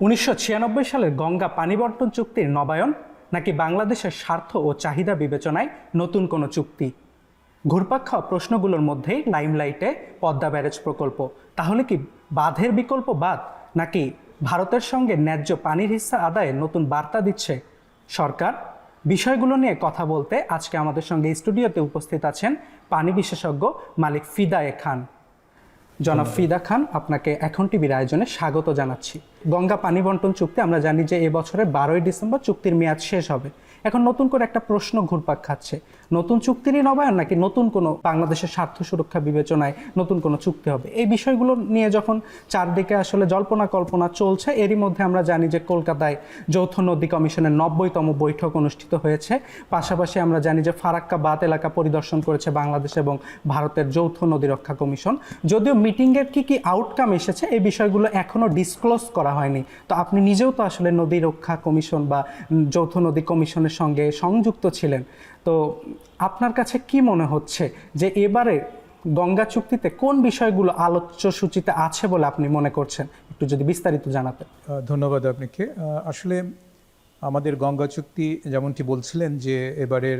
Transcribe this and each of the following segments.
1996 সালের গঙ্গা পানি বন্টন চুক্তির নবায়ন নাকি বাংলাদেশের স্বার্থ ও চাহিদা বিবেচনায় নতুন কোনো চুক্তি? ঘুরপাক খাওয়া প্রশ্নগুলোর মধ্যেই লাইমলাইটে পদ্মা ব্যারেজ প্রকল্প। তাহলে কি বাঁধের বিকল্প বাঁধ, নাকি ভারতের সঙ্গে ন্যায্য পানির হিস্সা আদায়ে নতুন বার্তা দিচ্ছে সরকার? বিষয়গুলো নিয়ে কথা বলতে আজকে আমাদের সঙ্গে স্টুডিওতে উপস্থিত আছেন পানি বিশেষজ্ঞ মালিক ফিদা এ খান। জনাব ফিদা খান, আপনাকে এখন টিভির আয়োজনে স্বাগত জানাচ্ছি। গঙ্গা পানি বন্টন চুক্তি আমরা জানি যে এবছরের 12ই ডিসেম্বর চুক্তির মেয়াদ শেষ হবে। এখন নতুন করে একটা প্রশ্ন ঘুরপাক খাচ্ছে, নতুন চুক্তিরই নবায়ন নাকি নতুন কোনো বাংলাদেশের স্বার্থ সুরক্ষা বিবেচনায় নতুন কোনো চুক্তি হবে? এই বিষয়গুলো নিয়ে যখন চারদিকে আসলে জল্পনা কল্পনা চলছে, এরই মধ্যে আমরা জানি যে কলকাতায় যৌথ নদী কমিশনের 90তম বৈঠক অনুষ্ঠিত হয়েছে। পাশাপাশি আমরা জানি যে ফারাক্কা বাঁধ এলাকা পরিদর্শন করেছে বাংলাদেশ এবং ভারতের যৌথ নদী রক্ষা কমিশন। যদিও মিটিংয়ের কি আউটকাম এসেছে এই বিষয়গুলো এখনও ডিসক্লোজ করা হয়নি। তো আপনি নিজেও তো আসলে নদী রক্ষা কমিশন বা যৌথ নদী কমিশনের সঙ্গে সংযুক্ত ছিলেন। তো আপনার কাছে কি মনে হচ্ছে যে এবারে গঙ্গা চুক্তিতে কোন বিষয়গুলো আলোচ্য সূচিতে আছে বলে আপনি মনে করছেন? একটু যদি বিস্তারিত জানাতেন। ধন্যবাদ আপনাকে। আসলে আমাদের গঙ্গা চুক্তি যেমনটি বলছিলেন যে এবারের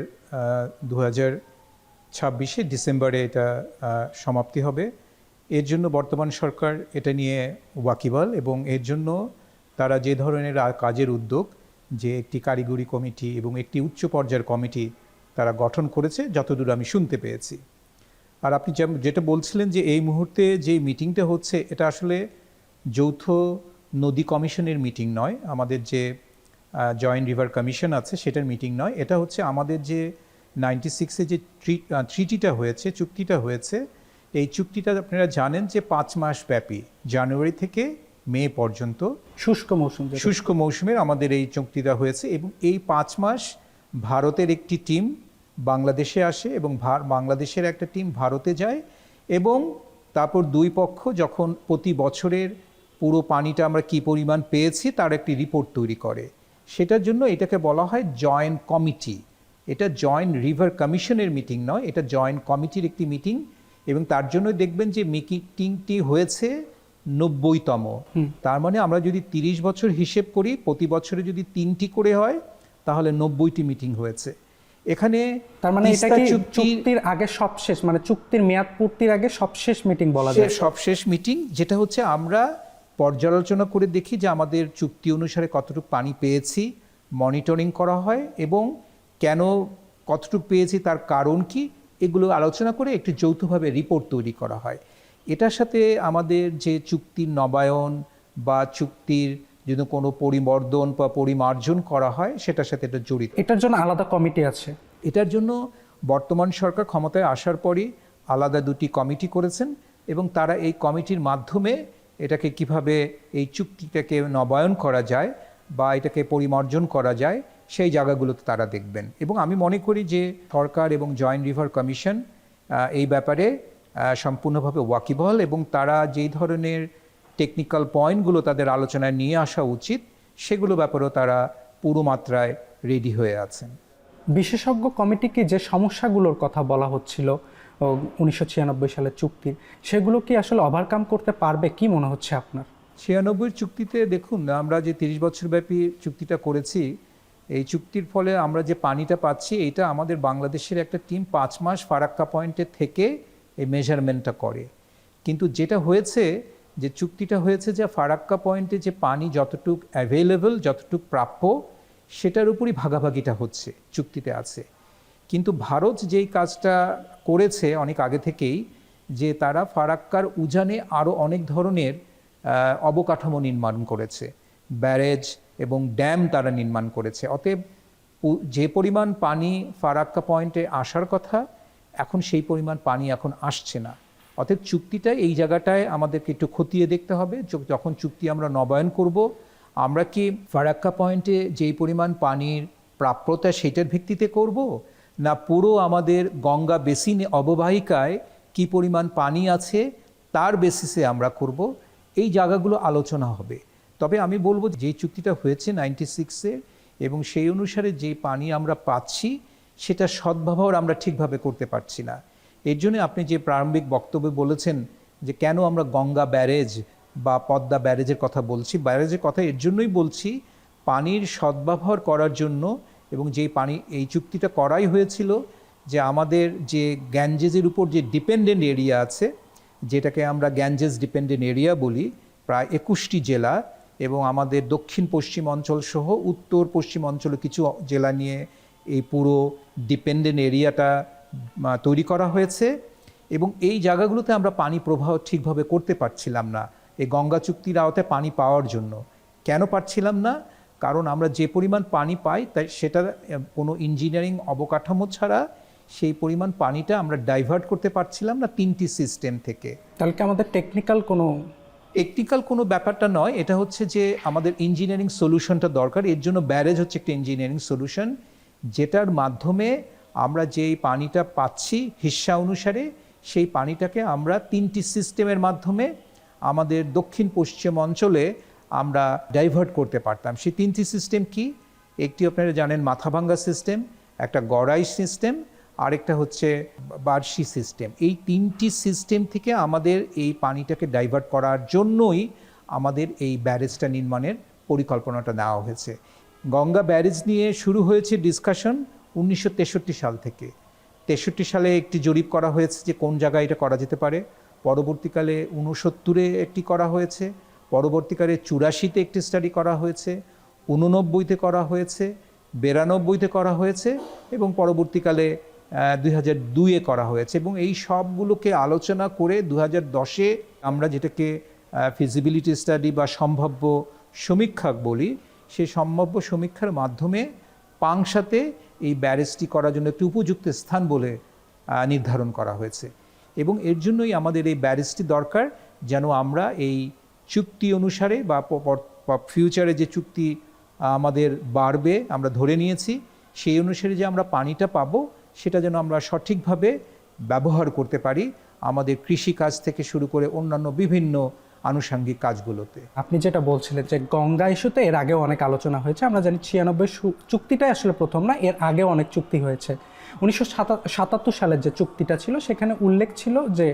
2026 ডিসেম্বরে এটা সমাপ্তি হবে। এর জন্য বর্তমান সরকার এটা নিয়ে ওয়াকিবহাল এবং এর জন্য তারা যে ধরনের কাজের উদ্যোগ, যে একটি কারিগরি কমিটি এবং একটি উচ্চ পর্যায়ের কমিটি তারা গঠন করেছে যতদূর আমি শুনতে পেয়েছি। আর আপনি যেটা বলছিলেন যে এই মুহূর্তে যে মিটিংটা হচ্ছে এটা আসলে যৌথ নদী কমিশনের মিটিং নয়, আমাদের যে জয়েন্ট রিভার কমিশন আছে সেটার মিটিং নয়। এটা হচ্ছে আমাদের যে 96-এ যে ট্রিটিটা হয়েছে, চুক্তিটা হয়েছে, এই চুক্তিটা আপনারা জানেন যে 5 মাস ব্যাপী, জানুয়ারি থেকে মে পর্যন্ত শুষ্ক মৌসুমের আমাদের এই চুক্তিটা হয়েছে। এবং এই 5 মাস ভারতের একটি টিম বাংলাদেশে আসে এবং বাংলাদেশের একটা টিম ভারতে যায় এবং তারপর দুই পক্ষ যখন প্রতি বছরের পুরো পানিটা আমরা কি পরিমাণ পেয়েছি তার একটি রিপোর্ট তৈরি করে। সেটার জন্য এটাকে বলা হয় জয়েন্ট কমিটি। এটা জয়েন্ট রিভার কমিশনের মিটিং নয়, এটা জয়েন্ট কমিটির একটি মিটিং। এবং তার জন্য দেখবেন যে মিটিংটি হয়েছে 90তম। তার মানে আমরা যদি 30 বছর হিসেব করি, প্রতি বছরে যদি 3টি করে হয় তাহলে 90টি মিটিং হয়েছে এখানে। তার মানে এটা কি চুক্তির আগে সবশেষ, মানে চুক্তির মেয়াদ পূর্তির আগে সবশেষ মিটিং বলা যায়? সবশেষ মিটিং, যেটা হচ্ছে আমরা পর্যালোচনা করে দেখি যে আমাদের চুক্তি অনুসারে কতটুকু পানি পেয়েছি, মনিটরিং করা হয় এবং কেন কতটুকু পেয়েছি তার কারণ কি, এগুলো আলোচনা করে একটি যৌথভাবে রিপোর্ট তৈরি করা হয়। এটার সাথে আমাদের যে চুক্তির নবায়ন বা চুক্তির যদি কোনো পরিবর্ধন বা পরিমার্জন করা হয় সেটার সাথে এটা জড়িত। এটার জন্য আলাদা কমিটি আছে? এটার জন্য বর্তমান সরকার ক্ষমতায় আসার পরই আলাদা 2টি কমিটি করেছেন এবং তারা এই কমিটির মাধ্যমে এটাকে কিভাবে এই চুক্তিটাকে নবায়ন করা যায় বা এটাকে পরিমার্জন করা যায় সেই জায়গাগুলোতে তারা দেখবেন। এবং আমি মনে করি যে সরকার এবং জয়েন্ট রিভার কমিশন এই ব্যাপারে সম্পূর্ণভাবে ওয়াকিবহাল এবং তারা যেই ধরনের টেকনিক্যাল পয়েন্টগুলো তাদের আলোচনায় নিয়ে আসা উচিত সেগুলো ব্যাপারেও তারা পুরো মাত্রায় রেডি হয়ে আছেন। বিশেষজ্ঞ কমিটিকে যে সমস্যাগুলোর কথা বলা হচ্ছিল 1996 সালের চুক্তির, সেগুলো কি আসলে ওভারকাম করতে পারবে? কি মনে হচ্ছে আপনার? 96 চুক্তিতে দেখুন, আমরা যে 30 বছর ব্যাপী চুক্তিটা করেছি, এই চুক্তির ফলে আমরা যে পানিটা পাচ্ছি এটা আমাদের বাংলাদেশের একটা টিম 5 মাস ফারাক্কা পয়েন্টে থেকে এই মেজারমেন্টটা করে। কিন্তু যেটা হয়েছে যে চুক্তিটা হয়েছে যে ফারাক্কা পয়েন্টে যে পানি যতটুক অ্যাভেলেবল, যতটুক প্রাপ্য, সেটার উপরই ভাগাভাগিটা হচ্ছে, চুক্তিতে আছে। কিন্তু ভারত যেই কাজটা করেছে অনেক আগে থেকেই, যে তারা ফারাক্কার উজানে আরও অনেক ধরনের অবকাঠামো নির্মাণ করেছে, ব্যারেজ এবং ড্যাম তারা নির্মাণ করেছে। অতএব যে পরিমাণ পানি ফারাক্কা পয়েন্টে আসার কথা এখন সেই পরিমাণ পানি এখন আসছে না। অতএব চুক্তিটা এই জায়গাটায় আমাদেরকে একটু খতিয়ে দেখতে হবে। যখন চুক্তি আমরা নবায়ন করব, আমরা কি ফারাক্কা পয়েন্টে যেই পরিমাণ পানির প্রাপ্যতা সেটার ভিত্তিতে করব, না পুরো আমাদের গঙ্গা বেসিন অববাহিকায় কি পরিমাণ পানি আছে তার বেসিসে আমরা করব, এই জায়গাগুলো আলোচনা হবে। তবে আমি বলবো যে চুক্তিটা হয়েছে 96-এর এবং সেই অনুসারে যে পানি আমরা পাচ্ছি সেটা সদ্ব্যবহার আমরা ঠিকভাবে করতে পারছি না। এর জন্য আপনি যে প্রারম্ভিক বক্তব্যে বলেছেন যে কেন আমরা গঙ্গা ব্যারেজ বা পদ্মা ব্যারেজের কথা বলছি। ব্যারেজের কথা এর জন্যই বলছি, পানির সদ্ব্যবহার করার জন্য, এবং যেই পানি এই চুক্তিটা করাই হয়েছিল যে আমাদের যে গ্যাঞ্জেসের উপর যে ডিপেন্ডেন্ট এরিয়া আছে, যেটাকে আমরা গ্যাঞ্জেস ডিপেন্ডেন্ট এরিয়া বলি, প্রায় 21টি জেলা, এবং আমাদের দক্ষিণ পশ্চিম অঞ্চল সহ উত্তর পশ্চিম অঞ্চলে কিছু জেলা নিয়ে এই পুরো ডিপেন্ডেন্ট এরিয়াটা তৈরি করা হয়েছে। এবং এই জায়গাগুলোতে আমরা পানি প্রবাহ ঠিকভাবে করতে পারছিলাম না এই গঙ্গা চুক্তির আওতায় পানি পাওয়ার জন্য। কেন পারছিলাম না? কারণ আমরা যে পরিমাণ পানি পাই তাই সেটা কোনো ইঞ্জিনিয়ারিং অবকাঠামো ছাড়া সেই পরিমাণ পানিটা আমরা ডাইভার্ট করতে পারছিলাম না 3টি সিস্টেম থেকে। তাহলে কি আমাদের টেকনিক্যাল কোনো ব্যাপারটা নয়, এটা হচ্ছে যে আমাদের ইঞ্জিনিয়ারিং সলিউশনটা দরকার। এর জন্য ব্যারেজ হচ্ছে একটা ইঞ্জিনিয়ারিং সলিউশন, যেটার মাধ্যমে আমরা যেই পানিটা পাচ্ছি হিস্সা অনুসারে, সেই পানিটাকে আমরা 3টি সিস্টেমের মাধ্যমে আমাদের দক্ষিণ পশ্চিম অঞ্চলে আমরা ডাইভার্ট করতে পারতাম। সেই 3টি সিস্টেম কি? একটি আপনারা জানেন মাথাভাঙ্গা সিস্টেম, একটা গড়াই সিস্টেম, আরেকটা হচ্ছে বার্ষি সিস্টেম। এই 3টি সিস্টেম থেকে আমাদের এই পানিটাকে ডাইভার্ট করার জন্যই আমাদের এই ব্যারেজটা নির্মাণের পরিকল্পনাটা নেওয়া হয়েছে। গঙ্গা ব্যারেজ নিয়ে শুরু হয়েছে ডিসকাশন 1963 সাল থেকে। 63 সালে একটি জরিপ করা হয়েছে যে কোন জায়গায় এটা করা যেতে পারে। পরবর্তীকালে 69-এ একটি করা হয়েছে, পরবর্তীকালে 84-তে একটি স্টাডি করা হয়েছে, 89-তে করা হয়েছে, 92-তে করা হয়েছে, এবং পরবর্তীকালে 2002-এ করা হয়েছে। এবং এই সবগুলোকে আলোচনা করে 2010-এ আমরা যেটাকে ফিজিবিলিটি স্টাডি বা সম্ভাব্য সমীক্ষা বলি, সেই সম্ভাব্য সমীক্ষার মাধ্যমে পাংশাতে এই ব্যারেজটি করার জন্য একটি উপযুক্ত স্থান বলে নির্ধারণ করা হয়েছে। এবং এর জন্যই আমাদের এই ব্যারেজটি দরকার, যেন আমরা এই চুক্তি অনুসারে বা ফিউচারে যে চুক্তি আমাদের বাড়বে আমরা ধরে নিয়েছি, সেই অনুসারে যে আমরা পানিটা পাবো সেটা যেন আমরা সঠিকভাবে ব্যবহার করতে পারি আমাদের কৃষিকাজ থেকে শুরু করে অন্যান্য বিভিন্ন আনুষঙ্গিক কাজগুলোতে। আপনি যেটা বলছিলেন যে গঙ্গা ইস্যুতে এর আগেও অনেক আলোচনা হয়েছে। আমরা জানি 96 চুক্তিটাই আসলে প্রথম না, এর আগেও অনেক চুক্তি হয়েছে। 1977 সালের যে চুক্তিটা ছিল সেখানে উল্লেখ ছিল যে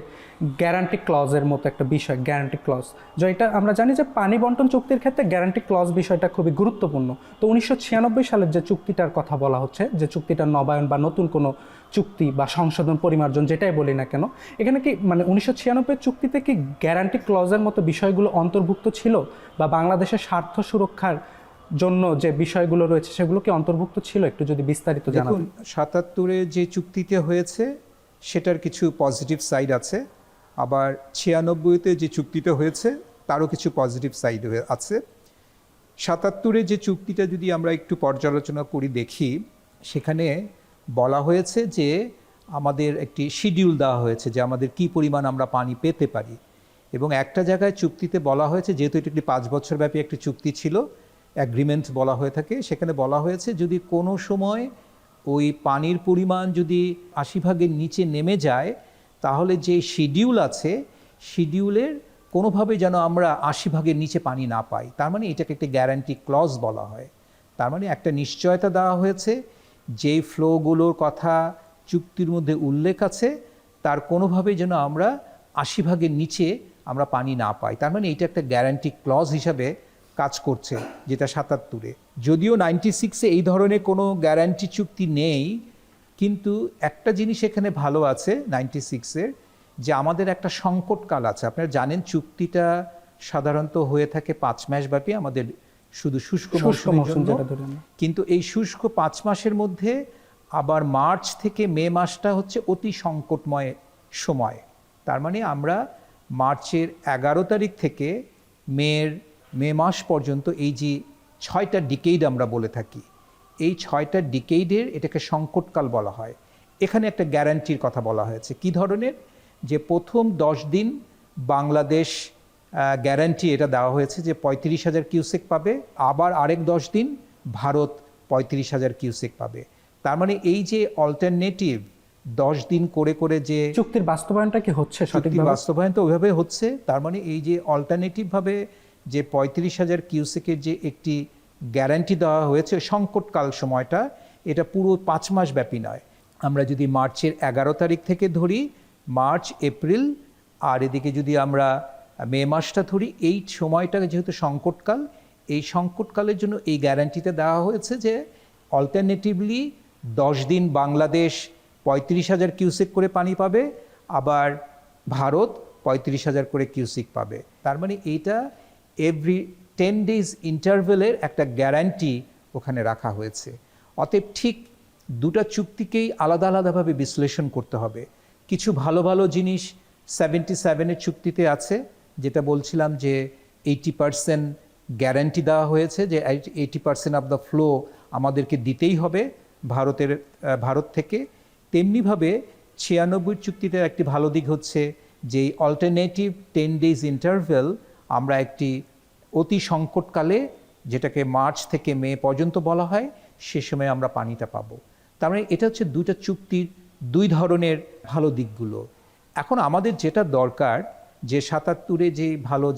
গ্যারান্টি ক্লজের মতো একটা বিষয়, গ্যারান্টি ক্লজ, যেটা আমরা জানি যে পানি বন্টন চুক্তির ক্ষেত্রে গ্যারান্টি ক্লজ বিষয়টা খুবই গুরুত্বপূর্ণ। তো 1996 সালের যে চুক্তিটার কথা বলা হচ্ছে, যে চুক্তিটার নবায়ন বা নতুন কোনো চুক্তি বা সংশোধন পরিমার্জন যেটাই বলি না কেন, এখানে কি মানে 1996 চুক্তিতে কি গ্যারান্টি ক্লজের মতো বিষয়গুলো অন্তর্ভুক্ত ছিল, বা বাংলাদেশের স্বার্থ সুরক্ষার জন্য যে বিষয়গুলো রয়েছে সেগুলো কি অন্তর্ভুক্ত ছিল? একটু যদি বিস্তারিত জানান। দেখুন, 77-এ যে চুক্তিতে হয়েছে সেটার কিছু পজিটিভ সাইড আছে, আবার 96-তে যে চুক্তিটা হয়েছে তারও কিছু পজিটিভ সাইড আছে। 77-এ যে চুক্তিটা যদি আমরা একটু পর্যালোচনা করি দেখি, সেখানে বলা হয়েছে যে আমাদের একটি শিডিউল দেওয়া হয়েছে যে আমাদের কি পরিমাণ আমরা পানি পেতে পারি। এবং একটা জায়গায় চুক্তিতে বলা হয়েছে, যেহেতু এটি একটি 5 বছর ব্যাপী একটি চুক্তি ছিল, অ্যাগ্রিমেন্ট বলা হয়ে থাকে, সেখানে বলা হয়েছে যদি কোনো সময় ওই পানির পরিমাণ যদি 80% নিচে নেমে যায়, তাহলে যে শিডিউল আছে শিডিউলের কোনোভাবে যেন আমরা 80% নিচে পানি না পাই। তার মানে এটাকে একটা গ্যারান্টি ক্লজ বলা হয়। তার মানে একটা নিশ্চয়তা দেওয়া হয়েছে, যেই ফ্লোগুলোর কথা চুক্তির মধ্যে উল্লেখ আছে তার কোনোভাবেই যেন আমরা 80% নিচে আমরা পানি না পাই। তার মানে এটা একটা গ্যারান্টি ক্লজ হিসাবে কাজ করছে, যেটা 77-এ। যদিও 96-এ এই ধরনের কোনো গ্যারান্টি চুক্তি নেই, কিন্তু একটা জিনিস এখানে ভালো আছে 96-এর, যে আমাদের একটা সংকটকাল আছে। আপনারা জানেন চুক্তিটা সাধারণত হয়ে থাকে 5 মাস ব্যাপী, আমাদের শুধু শুষ্ক মৌসুমের জন্য। কিন্তু এই শুষ্ক 5 মাসের মধ্যে আবার মার্চ থেকে মে মাসটা হচ্ছে অতি সংকটময় সময়। তার মানে আমরা মার্চের 11 তারিখ থেকে মে মাস পর্যন্ত এই যে 6টা ডিকেইড আমরা বলে থাকি, এই 6টা ডিকেইডের এটাকে সংকটকাল বলা হয়। এখানে একটা গ্যারান্টির কথা বলা হয়েছে। কি ধরনের? যে প্রথম 10 দিন বাংলাদেশ গ্যারান্টি এটা দেওয়া হয়েছে যে 35,000 কিউসেক পাবে, আবার আরেক 10 দিন ভারত 35,000 কিউসেক পাবে। তার মানে এই যে অল্টারনেটিভ 10 দিন করে করে যে চুক্তির বাস্তবায়নটা কি হচ্ছে? সঠিক বাস্তবায়ন তো ওইভাবে হচ্ছে। তার মানে এই যে অল্টারনেটিভভাবে যে 35,000 কিউসেকের যে একটি গ্যারান্টি দেওয়া হয়েছে সংকটকাল সময়টা, এটা পুরো 5 মাস ব্যাপী নয়। আমরা যদি মার্চের 11 তারিখ থেকে ধরি, মার্চ, এপ্রিল, আর এদিকে যদি আমরা মে মাসটা ধরি, এই সময়টা যেহেতু সংকটকাল, এই সংকটকালের জন্য এই গ্যারান্টিটা দেওয়া হয়েছে যে অল্টারনেটিভলি 10 দিন বাংলাদেশ 35,000 কিউসেক করে পানি পাবে, আবার ভারত 35,000 করে কিউসেক পাবে। তার মানে এইটা এভরি 10 ডেজ ইন্টারভেলের একটা গ্যারান্টি ওখানে রাখা হয়েছে। অতএব ঠিক দুটা চুক্তিকেই আলাদা আলাদাভাবে বিশ্লেষণ করতে হবে। কিছু ভালো ভালো জিনিস 77-এর চুক্তিতে আছে, যেটা বলছিলাম যে 80% গ্যারান্টি দেওয়া হয়েছে যে 80% অফ দ্য ফ্লো আমাদেরকে দিতেই হবে ভারত থেকে। তেমনিভাবে 96 চুক্তিতে একটি ভালো দিক হচ্ছে যে অল্টারনেটিভ 10 ডেজ ইন্টারভেল আমরা একটি অতি সংকটকালে, যেটাকে মার্চ থেকে মে পর্যন্ত বলা হয়, সে সময় আমরা পানিটা পাবো। তার মানে এটা হচ্ছে দুইটা চুক্তির দুই ধরনের ভালো দিকগুলো। এখন আমাদের যেটা দরকার, যে 77-এ যে ভালো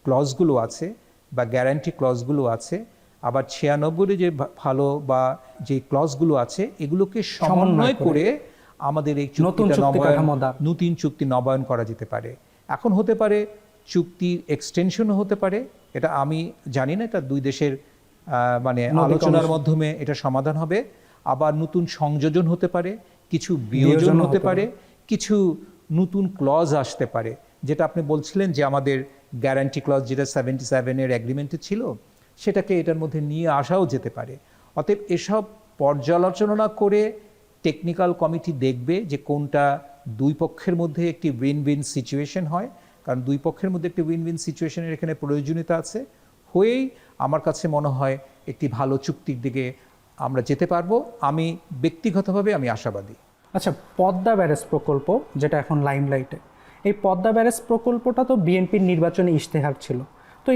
ক্লজগুলো আছে বা গ্যারান্টি ক্লজগুলো আছে, আবার 96-এ যে ভালো বা যে ক্লজগুলো আছে, এগুলোকে সমন্বয় করে আমাদের এই নতুন চুক্তি নবায়ন করা যেতে পারে। এখন হতে পারে চুক্তির এক্সটেনশনও হতে পারে, এটা আমি জানি না, এটা দুই দেশের মানে আলোচনার মাধ্যমে এটা সমাধান হবে। আবার নতুন সংযোজন হতে পারে, কিছু বিয়োজন হতে পারে, কিছু নতুন ক্লজ আসতে পারে, যেটা আপনি বলছিলেন যে আমাদের গ্যারান্টি ক্লজ যেটা 77-এর এগ্রিমেন্টে ছিল, সেটাকে এটার মধ্যে নিয়ে আসাও যেতে পারে। অতএব এসব পর্যালোচনা করে টেকনিক্যাল কমিটি দেখবে যে কোনটা দুই পক্ষের মধ্যে একটি উইন উইন সিচুয়েশন হয়, কারণ দুই পক্ষের মধ্যে একটি উইন উইন সিচুয়েশনের এখানে প্রয়োজনীয়তা আছে। হয়েই আমার কাছে মনে হয় একটি ভালো চুক্তির দিকে আমরা যেতে পারবো। আমি ব্যক্তিগতভাবে আমি আশাবাদী। আচ্ছা, পদ্মা ব্যারেজ প্রকল্প যেটা এখন লাইমলাইটে, এই পদ্মা ব্যারেজ প্রকল্পটা তো বিএনপির নির্বাচনী ইশতেহার ছিল, তো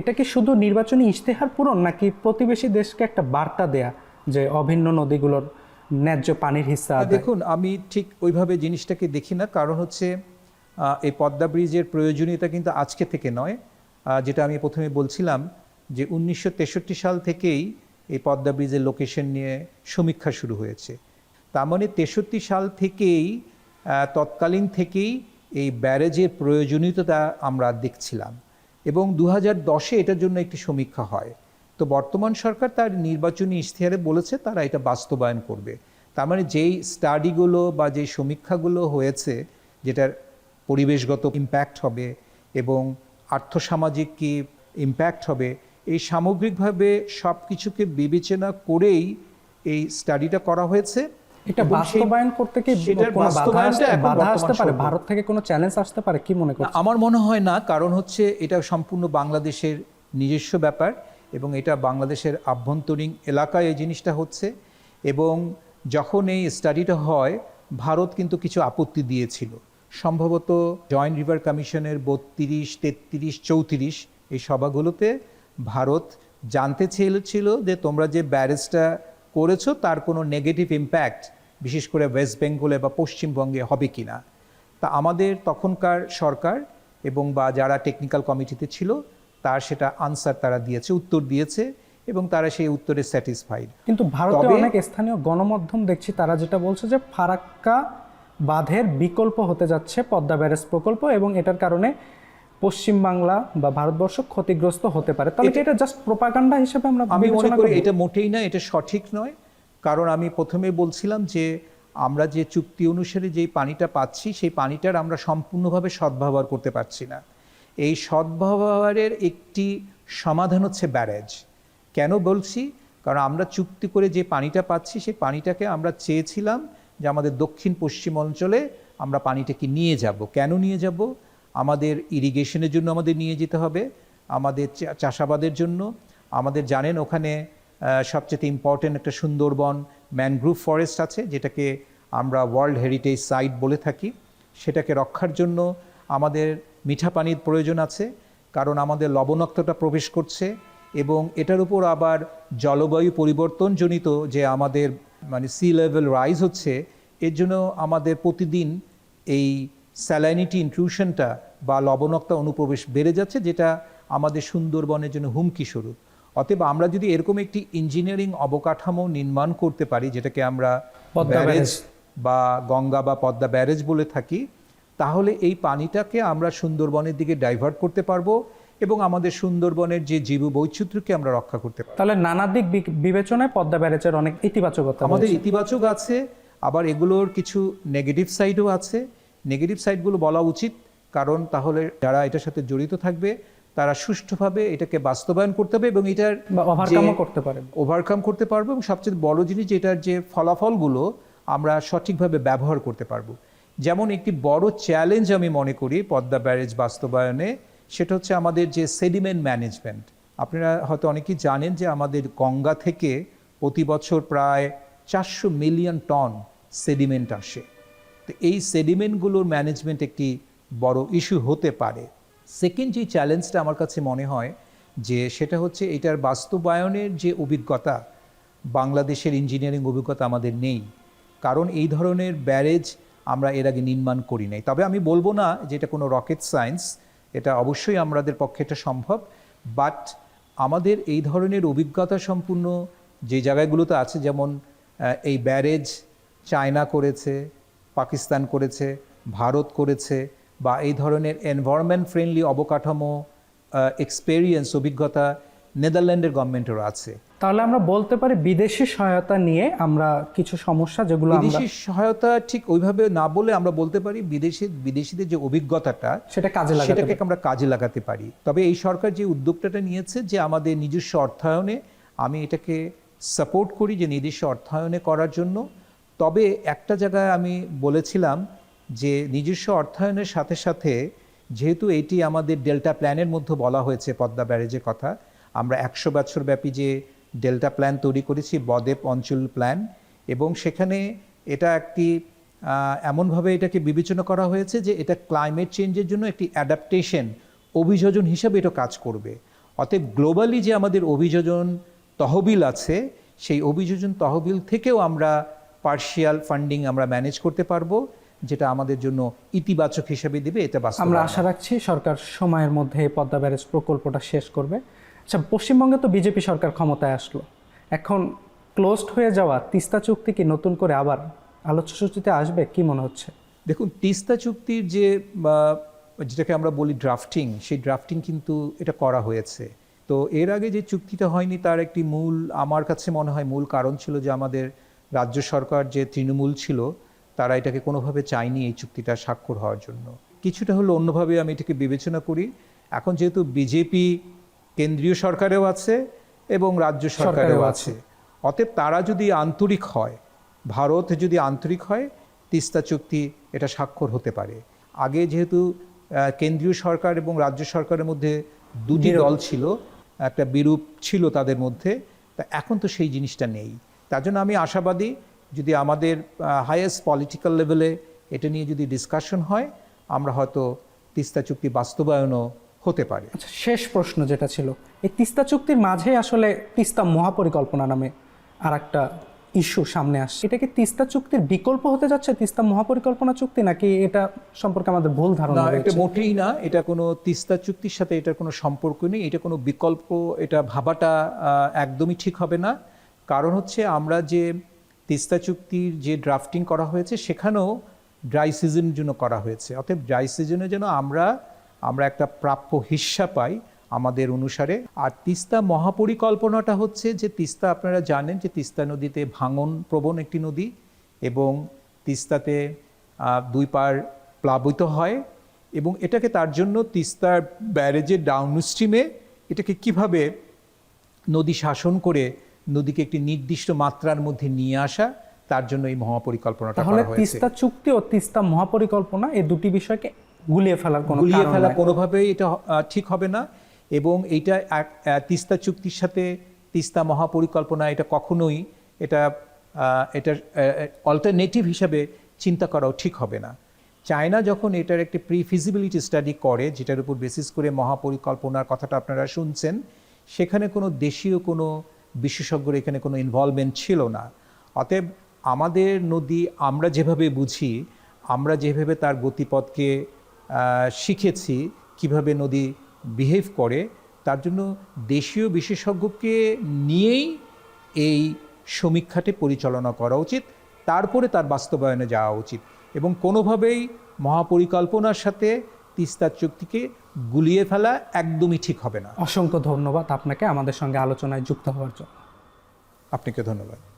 এটা কি শুধু নির্বাচনী ইশতেহার পূরণ, নাকি প্রতিবেশী দেশকে একটা বার্তা দেয়া যে অভিন্ন নদীগুলোর ন্যায্য পানির হিস্সা? দেখুন, আমি ঠিক ওইভাবে জিনিসটাকে দেখি না, কারণ হচ্ছে এই পদ্মা ব্রিজের প্রয়োজনীয়তা কিন্তু আজকে থেকে নয়। যেটা আমি প্রথমে বলছিলাম যে 1963 সাল থেকেই এই পদ্মা ব্রিজের লোকেশন নিয়ে সমীক্ষা শুরু হয়েছে। তার মানে 63 সাল থেকেই তৎকালীন থেকেই এই ব্যারেজের প্রয়োজনীয়তা আমরা দেখছিলাম, এবং 2010-এ এটার জন্য একটি সমীক্ষা হয়। তো বর্তমান সরকার তার নির্বাচনী ইশতেহারে বলেছে তারা এটা বাস্তবায়ন করবে। তার মানে যেই স্টাডিগুলো বা যেই সমীক্ষাগুলো হয়েছে, যেটার পরিবেশগত ইম্প্যাক্ট হবে এবং আর্থসামাজিক কি ইম্প্যাক্ট হবে, এই সামগ্রিকভাবে সব কিছুকে বিবেচনা করেই এই স্টাডিটা করা হয়েছে। এটা বাস্তবায়ন করতে কি কোনো বাধা আসতে পারে? ভারত থেকে কোনো চ্যালেঞ্জ আসতে পারে কি মনে করছেন? আমার মনে হয় না, কারণ হচ্ছে এটা সম্পূর্ণ বাংলাদেশের নিজস্ব ব্যাপার, এবং এটা বাংলাদেশের আভ্যন্তরীণ এলাকায় এই জিনিসটা হচ্ছে। এবং যখন এই স্টাডিটা হয়, ভারত কিন্তু কিছু আপত্তি দিয়েছিল। সম্ভবত জয়েন্ট রিভার কমিশনের 32, 33, 34 এই সভাগুলোতে ভারত জানতে চেয়েছিল যে তোমরা যে ব্যারেজটা করেছো তার কোনো নেগেটিভ ইম্প্যাক্ট বিশেষ করে ওয়েস্ট বেঙ্গলে বা পশ্চিমবঙ্গে হবে কি না। তা আমাদের তখনকার সরকার এবং বা যারা টেকনিক্যাল কমিটিতে ছিল তার সেটা আনসার তারা দিয়েছে, উত্তর দিয়েছে, এবং তারা সেই উত্তরে স্যাটিসফাইড। কিন্তু ভারতের অনেক স্থানীয় গণমাধ্যম দেখছি তারা যেটা বলছে যে ফারাক্কা বাঁধের বিকল্প হতে যাচ্ছে পদ্মা ব্যারেজ প্রকল্প, এবং এটার কারণে পশ্চিম বাংলা বা ভারতবর্ষ ক্ষতিগ্রস্ত হতে পারে। তাহলে এটা জাস্ট প্রোপাগান্ডা হিসেবে আমি মনে করি এটা মোটেই না, এটা সঠিক নয়। কারণ আমি প্রথমে বলছিলাম যে আমরা যে চুক্তি অনুসারে যেই পানিটা পাচ্ছি সেই পানিটার আমরা সম্পূর্ণভাবে সদ্ব্যবহার করতে পারছি না। এই সদ্ব্যবহারের একটি সমাধান হচ্ছে ব্যারেজ। কেন বলছি? কারণ আমরা চুক্তি করে যে পানিটা পাচ্ছি সেই পানিটাকে আমরা চেয়েছিলাম যে আমাদের দক্ষিণ পশ্চিম অঞ্চলে আমরা পানিটাকে নিয়ে যাব। কেন নিয়ে যাব? আমাদের ইরিগেশনের জন্য আমাদের নিয়ে যেতে হবে, আমাদের চাষাবাদের জন্য। আমাদের জানেন ওখানে সবচেয়ে ইম্পর্টেন্ট একটা সুন্দরবন ম্যানগ্রোভ ফরেস্ট আছে, যেটাকে আমরা ওয়ার্ল্ড হেরিটেজ সাইট বলে থাকি। সেটাকে রক্ষার জন্য আমাদের মিঠা পানির প্রয়োজন আছে, কারণ আমাদের লবণাক্ততা প্রবেশ করছে, এবং এটার উপর আবার জলবায়ু পরিবর্তনজনিত যে আমাদের মানে সি লেভেল রাইজ হচ্ছে, এর জন্য আমাদের প্রতিদিন এই স্যালাইনিটি ইনট্রুশনটা বা লবণাক্ত অনুপ্রবেশ বেড়ে যাচ্ছে, যেটা আমাদের সুন্দরবনের জন্য হুমকি স্বরূপ। অতএব আমরা যদি এরকম একটি ইঞ্জিনিয়ারিং অবকাঠামো নির্মাণ করতে পারি, যেটাকে আমরা ব্যারেজ বা গঙ্গা বা পদ্মা ব্যারেজ বলে থাকি, তাহলে এই পানিটাকে আমরা সুন্দরবনের দিকে ডাইভার্ট করতে পারবো এবং আমাদের সুন্দরবনের যে জীববৈচিত্র্যকে আমরা রক্ষা করতে পারবো। তাহলে নানা দিক বিবেচনায় পদ্মা ব্যারেজের অনেক ইতিবাচকতা আমাদের রয়েছে। ইতিবাচক আছে, আবার এগুলোর কিছু নেগেটিভ সাইডও আছে। নেগেটিভ সাইডগুলো বলা উচিত, কারণ তাহলে যারা এটার সাথে জড়িত থাকবে তারা সুষ্ঠুভাবে এটাকে বাস্তবায়ন করতে হবে এবং এটার ওভারকামও করতে পারে, ওভারকাম করতে পারবো এবং সবচেয়ে বড় জিনিস যেটার যে ফলাফলগুলো আমরা সঠিকভাবে ব্যবহার করতে পারবো। যেমন একটি বড় চ্যালেঞ্জ আমি মনে করি পদ্মা ব্যারেজ বাস্তবায়নে, সেটা হচ্ছে আমাদের যে সেডিমেন্ট ম্যানেজমেন্ট। আপনারা হয়তো অনেকেই জানেন যে আমাদের গঙ্গা থেকে প্রতি বছর প্রায় 400 মিলিয়ন টন সেডিমেন্ট আসে। তো এই সেডিমেন্টগুলোর ম্যানেজমেন্ট একটি বড় ইস্যু হতে পারে। সেকেন্ড যে চ্যালেঞ্জটা আমার কাছে মনে হয় যে সেটা হচ্ছে এটার বাস্তবায়নের যে অভিজ্ঞতা, বাংলাদেশের ইঞ্জিনিয়ারিং অভিজ্ঞতা আমাদের নেই, কারণ এই ধরনের ব্যারেজ আমরা এর আগে নির্মাণ করি নাই। তবে আমি বলবো না যে এটা কোনো রকেট সায়েন্স, এটা অবশ্যই আমাদের পক্ষে এটা সম্ভব, বাট আমাদের এই ধরনের অভিজ্ঞতা সম্পূর্ণ যে জায়গাগুলোতে আছে, যেমন এই ব্যারেজ চায়না করেছে, পাকিস্তান করেছে, ভারত করেছে, বা এই ধরনের এনভায়রনমেন্ট ফ্রেন্ডলি অবকাঠামো এক্সপেরিয়েন্স অভিজ্ঞতা নেদারল্যান্ডের গভর্নমেন্টেরও আছে। তাহলে আমরা বলতে পারি বিদেশি সহায়তা নিয়ে আমরা কিছু সমস্যা যেগুলো বিদেশি সহায়তা ঠিক ওইভাবে না বলে আমরা বলতে পারি বিদেশিদের যে অভিজ্ঞতাটা সেটাকে আমরা কাজে লাগাতে পারি। তবে এই সরকার যে উদ্যোগটা নিয়েছে যে আমাদের নিজস্ব অর্থায়নে, আমি এটাকে সাপোর্ট করি যে নিজস্ব অর্থায়নে করার জন্য। তবে একটা জায়গায় আমি বলেছিলাম যে নিজস্ব অর্থায়নের সাথে সাথে, যেহেতু এটি আমাদের ডেল্টা প্ল্যানের মধ্যে বলা হয়েছে পদ্মা ব্যারেজের কথা, আমরা 100 বছর ব্যাপী যে ডেল্টা প্ল্যান তৈরি করেছি, বদ্বীপ অঞ্চল প্ল্যান, এবং সেখানে এটা একটি এমনভাবে এটাকে বিবেচনা করা হয়েছে যে এটা ক্লাইমেট চেঞ্জের জন্য একটি অ্যাডাপ্টেশন অভিযোজন হিসাবে এটা কাজ করবে। অতএব গ্লোবালি যে আমাদের অভিযোজন তহবিল আছে, সেই অভিযোজন তহবিল থেকেও আমরা পার্শিয়াল ফান্ডিং আমরা ম্যানেজ করতে পারবো, যেটা আমাদের জন্য ইতিবাচক হিসেবে দিবে। এটা আমরা আশা রাখছি সরকার সময়ের মধ্যে পদ্মা ব্যারেজ প্রকল্পটা শেষ করবে। আচ্ছা, পশ্চিমবঙ্গে তো বিজেপি সরকার ক্ষমতায় আসলো, এখন ক্লোজড হয়ে যাওয়া তিস্তা চুক্তি কি নতুন করে আবার আলোচ্যসূচিতে আসবে, কি মনে হচ্ছে? দেখুন, তিস্তা চুক্তির যেটাকে আমরা বলি ড্রাফটিং, সেই ড্রাফটিং কিন্তু এটা করা হয়েছে। তো এর আগে যে চুক্তিটা হয়নি তার একটি মূল, আমার কাছে মনে হয় মূল কারণ ছিল যে আমাদের রাজ্য সরকার যে তৃণমূল ছিল তারা এটাকে কোনোভাবে চায়নি এই চুক্তিটা স্বাক্ষর হওয়ার জন্য। কিছুটা হলো অন্যভাবে আমি এটাকে বিবেচনা করি। এখন যেহেতু বিজেপি কেন্দ্রীয় সরকারেও আছে এবং রাজ্য সরকারেও আছে, অতএব তারা যদি আন্তরিক হয়, ভারত যদি আন্তরিক হয়, তিস্তা চুক্তি এটা স্বাক্ষর হতে পারে। আগে যেহেতু কেন্দ্রীয় সরকার এবং রাজ্য সরকারের মধ্যে দুটি দল ছিল, একটা বিরূপ ছিল তাদের মধ্যে, তা এখন তো সেই জিনিসটা নেই। তার জন্য আমি আশাবাদী, যদি আমাদের হাইয়েস্ট পলিটিক্যাল লেভেলে এটা নিয়ে যদি ডিসকাশন হয়, আমরা হয়তো তিস্তা চুক্তি বাস্তবায়নও হতে পারে। আচ্ছা, শেষ প্রশ্ন যেটা ছিল, এই তিস্তা চুক্তির মাঝে আসলে তিস্তা মহাপরিকল্পনা নামে আর একটা ইস্যু সামনে আসছে। এটা কি তিস্তা চুক্তির বিকল্প হতে যাচ্ছে, তিস্তা মহাপরিকল্পনা চুক্তি, নাকি এটা সম্পর্কে আমাদের ভুল ধারণা? না, এটা মোটেই না। এটা কোনো তিস্তা চুক্তির সাথে এটার কোনো সম্পর্ক নেই, এটা কোনো বিকল্প, এটা ভাবাটা একদমই ঠিক হবে না। কারণ হচ্ছে আমরা যে তিস্তা চুক্তির যে ড্রাফটিং করা হয়েছে সেখানেও ড্রাই সিজনের জন্য করা হয়েছে। অতএব ড্রাই সিজনের জন্য আমরা একটা প্রাপ্য হিস্সা পাই আমাদের অনুসারে। আর তিস্তা মহাপরিকল্পনাটা হচ্ছে যে তিস্তা, আপনারা জানেন যে তিস্তা নদীতে ভাঙন প্রবণ একটি নদী এবং তিস্তাতে দুই পার প্লাবিত হয়, এবং এটাকে তার জন্য তিস্তার ব্যারেজের ডাউনস্ট্রিমে এটাকে কিভাবে নদী শাসন করে নদীকে একটি নির্দিষ্ট মাত্রার মধ্যে নিয়ে আসা, তার জন্য এই মহাপরিকল্পনাটা করা হয়েছে। তিস্তা চুক্তি ও তিস্তা মহাপরিকল্পনা এই দুটি বিষয়কে গুলিয়ে ফেলা কোনোভাবেই এটা ঠিক হবে না। এবং এইটা তিস্তা চুক্তির সাথে তিস্তা মহাপরিকল্পনা এটা কখনোই এটা অল্টারনেটিভ হিসাবে চিন্তা করাও ঠিক হবে না। চায়না যখন এটার একটি প্রি ফিজিবিলিটি স্টাডি করে, যেটার উপর বেসিস করে মহাপরিকল্পনার কথাটা আপনারা শুনছেন, সেখানে কোনো দেশীয় কোনো বিশেষজ্ঞর এখানে কোনো ইনভলভমেন্ট ছিল না। অতএব আমাদের নদী আমরা যেভাবে বুঝি, আমরা যেভাবে তার গতিপথকে শিখেছি, কিভাবে নদী বিহেভ করে, তার জন্য দেশীয় বিশেষজ্ঞকে নিয়েই এই সমীক্ষাটি পরিচালনা করা উচিত, তারপরে তার বাস্তবায়নে যাওয়া উচিত। এবং কোনোভাবেই মহাপরিকল্পনার সাথে তিস্তা চুক্তিকে গুলিয়ে ফেলা একদমই ঠিক হবে না। অসংখ্য ধন্যবাদ আপনাকে আমাদের সঙ্গে আলোচনায় যুক্ত হওয়ার জন্য। আপনাকে ধন্যবাদ।